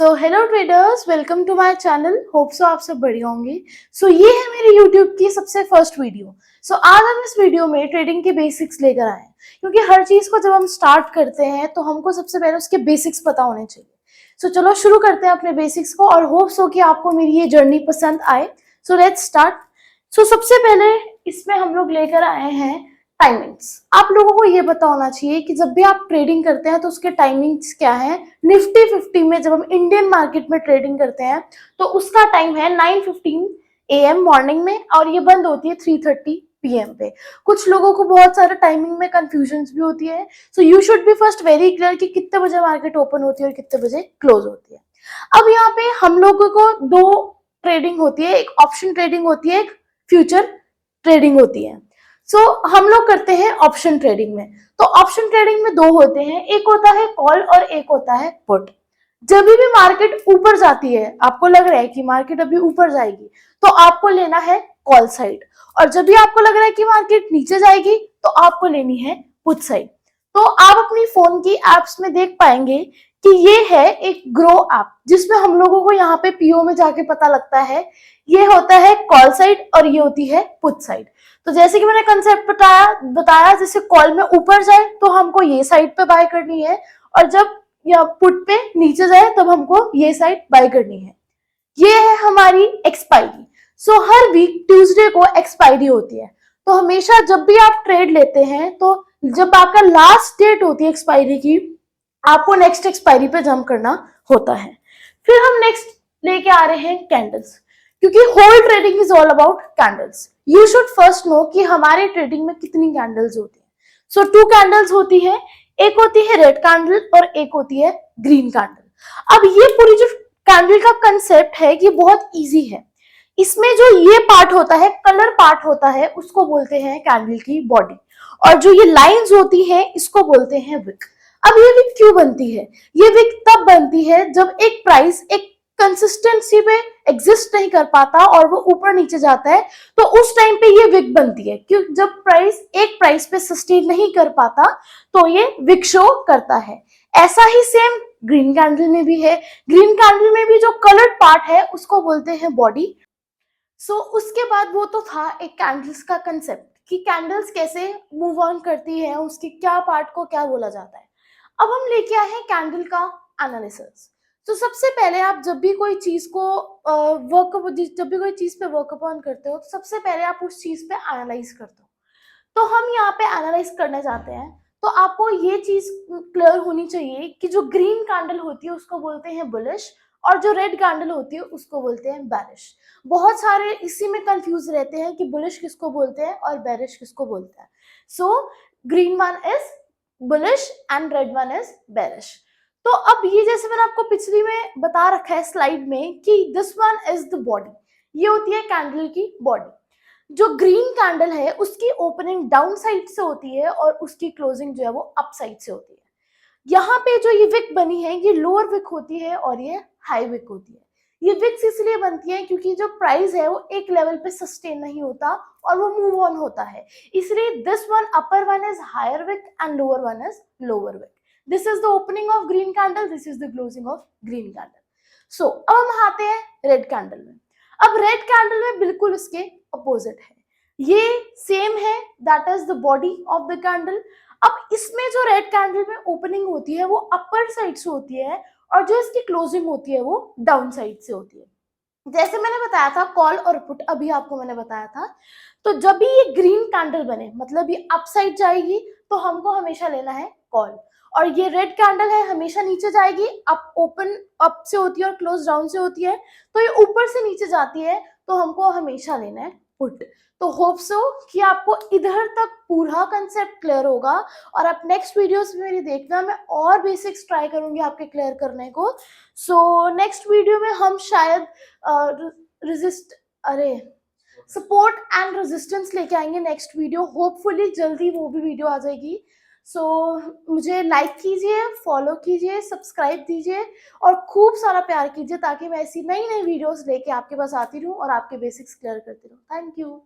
तो hello traders, welcome to my channel. Hope so आप सब बढ़िया होंगे। ये है मेरी यूट्यूब की सबसे फर्स्ट वीडियो। आज हम इस वीडियो में ट्रेडिंग के बेसिक्स लेकर आए हैं, क्योंकि हर चीज को जब हम स्टार्ट करते हैं तो हमको सबसे पहले उसके बेसिक्स पता होने चाहिए। चलो शुरू करते हैं अपने बेसिक्स को और होप सो कि आपको मेरी ये जर्नी पसंद आए। Let's start. सबसे पहले इसमें हम लोग लेकर आए हैं टाइमिंग्स। आप लोगों को ये पता होना चाहिए कि जब भी आप ट्रेडिंग करते हैं तो उसके टाइमिंग्स क्या है। निफ्टी 50 में जब हम इंडियन मार्केट में ट्रेडिंग करते हैं तो उसका टाइम है 9:15 AM मॉर्निंग में और ये बंद होती है 3:30 PM पे। कुछ लोगों को बहुत सारे टाइमिंग में कंफ्यूजन्स भी होती है। You should be first very clear कि कितने बजे मार्केट ओपन होती है और कितने बजे क्लोज होती है। अब यहाँ पे हम लोगों को दो ट्रेडिंग होती है, एक ऑप्शन ट्रेडिंग होती है, एक फ्यूचर ट्रेडिंग होती है। हम लोग करते हैं ऑप्शन ट्रेडिंग में। ऑप्शन ट्रेडिंग में दो होते हैं, एक होता है कॉल और एक होता है पुट। जब भी मार्केट ऊपर जाती है, आपको लग रहा है कि मार्केट अभी ऊपर जाएगी, तो आपको लेना है कॉल साइड, और जब भी आपको लग रहा है कि मार्केट नीचे जाएगी तो आपको लेनी है पुट साइड। आप अपनी फोन की एप्स में देख पाएंगे कि ये है एक ग्रो ऐप, जिसमें हम लोगों को यहाँ पे पीओ में जाके पता लगता है ये होता है कॉल साइड और ये होती है पुट साइड। जैसे कि मैंने कंसेप्ट बताया जैसे कॉल में ऊपर जाए तो हमको ये साइड पे बाय करनी है, और जब या पुट पे नीचे जाए तब हमको ये साइड बाय करनी है। ये है हमारी एक्सपायरी। हर वीक ट्यूसडे को एक्सपायरी होती है। हमेशा जब भी आप ट्रेड लेते हैं तो जब आपका लास्ट डेट होती है एक्सपायरी की, आपको नेक्स्ट एक्सपायरी पे जंप करना होता है। फिर हम नेक्स्ट लेके आ रहे हैं कैंडल्स, क्योंकि whole trading is all about candles. You should first know कि हमारे ट्रेडिंग में कितनी कैंडल्स होती है। टू कैंडल्स होती है, एक होती है रेड कैंडल और एक होती है ग्रीन कैंडल। अब ये पूरी जो कैंडल का कंसेप्ट है ये बहुत इजी है। इसमें जो ये पार्ट होता है, कलर पार्ट होता है, उसको बोलते हैं कैंडल की बॉडी, और जो ये लाइंस होती है इसको बोलते हैं विक। अब ये विक क्यों बनती है? ये विक तब बनती है जब एक प्राइस एक कंसिस्टेंसी पे एग्जिस्ट नहीं कर पाता और वो ऊपर नीचे जाता है, तो उस टाइम पे ये विक बनती है। क्यों? जब प्राइस एक प्राइस पे सस्टेन नहीं कर पाता तो ये विक शो करता है। ऐसा ही सेम ग्रीन कैंडल में भी है। ग्रीन कैंडल में भी जो कलर्ड पार्ट है उसको बोलते हैं बॉडी। उसके बाद वो तो था एक कैंडल्स का कंसेप्ट कि कैंडल्स कैसे मूव ऑन करती है, उसके क्या पार्ट को क्या बोला जाता है। अब हम लेके आए हैं कैंडल का एनालिसिस। सबसे पहले आप जब भी कोई चीज को जब भी कोई चीज पे वर्क अपॉन करते हो तो सबसे पहले आप उस चीज पे एनालाइज करते हो। हम यहाँ पे एनालाइज करने जाते हैं तो आपको ये चीज क्लियर होनी चाहिए कि जो ग्रीन कैंडल होती है उसको बोलते हैं बुलिश, और जो रेड कैंडल होती है उसको बोलते हैं बेरिश। बहुत सारे इसी में कंफ्यूज रहते हैं कि बुलिश किसको बोलते हैं और बेरिश किसको बोलते हैं। Green one is bullish and red one is bearish. अब ये जैसे मैंने आपको पिछली में बता रखा है स्लाइड में कि this one is the body, ये होती है कैंडल की बॉडी। जो ग्रीन कैंडल है उसकी ओपनिंग डाउन साइड से होती है और उसकी क्लोजिंग जो है वो अप साइड से होती है। यहाँ पे जो ये विक बनी है ये लोअर विक होती है और ये हाई विक होती है। ये विक्स इसलिए बनती है क्योंकि जो प्राइस है वो एक लेवल पे सस्टेन नहीं होता और वो मूव ऑन होता है। इसलिए this one upper one is higher wick and lower one is lower wick. This is the opening of green candle, this is the closing of green candle. अब हम आते हैं रेड कैंडल में। अब red candle में बिल्कुल इसके opposite है, ये सेम है, that is the body of the candle. अब इसमें जो रेड कैंडल में ओपनिंग होती है वो अपर साइड से होती है और जो इसकी क्लोजिंग होती है वो डाउन साइड से होती है। जैसे मैंने बताया था कॉल और पुट, अभी आपको मैंने बताया था। जब भी ये ग्रीन कैंडल बने मतलब ये अप साइड जाएगी तो हमको हमेशा लेना है कॉल, और ये रेड कैंडल है हमेशा नीचे जाएगी, अप ओपन अप से होती है और क्लोज डाउन से होती है। ये ऊपर से नीचे जाती है तो हमको हमेशा लेना है पुट। होप सो कि आपको इधर तक पूरा कंसेप्ट क्लियर होगा, और आप नेक्स्ट वीडियोस में मेरी देखना, मैं और बेसिक्स ट्राई करूंगी आपके क्लियर करने को। नेक्स्ट वीडियो में हम शायद रेजिस्ट अरे सपोर्ट एंड रेजिस्टेंस लेके आएंगे नेक्स्ट वीडियो। होपफुली जल्दी वो भी वीडियो आ जाएगी। मुझे लाइक कीजिए, फॉलो कीजिए, सब्सक्राइब दीजिए और खूब सारा प्यार कीजिए ताकि मैं ऐसी नई नई वीडियोस लेके आपके पास आती रहूं और आपके बेसिक्स क्लियर करती रहूं। Thank you.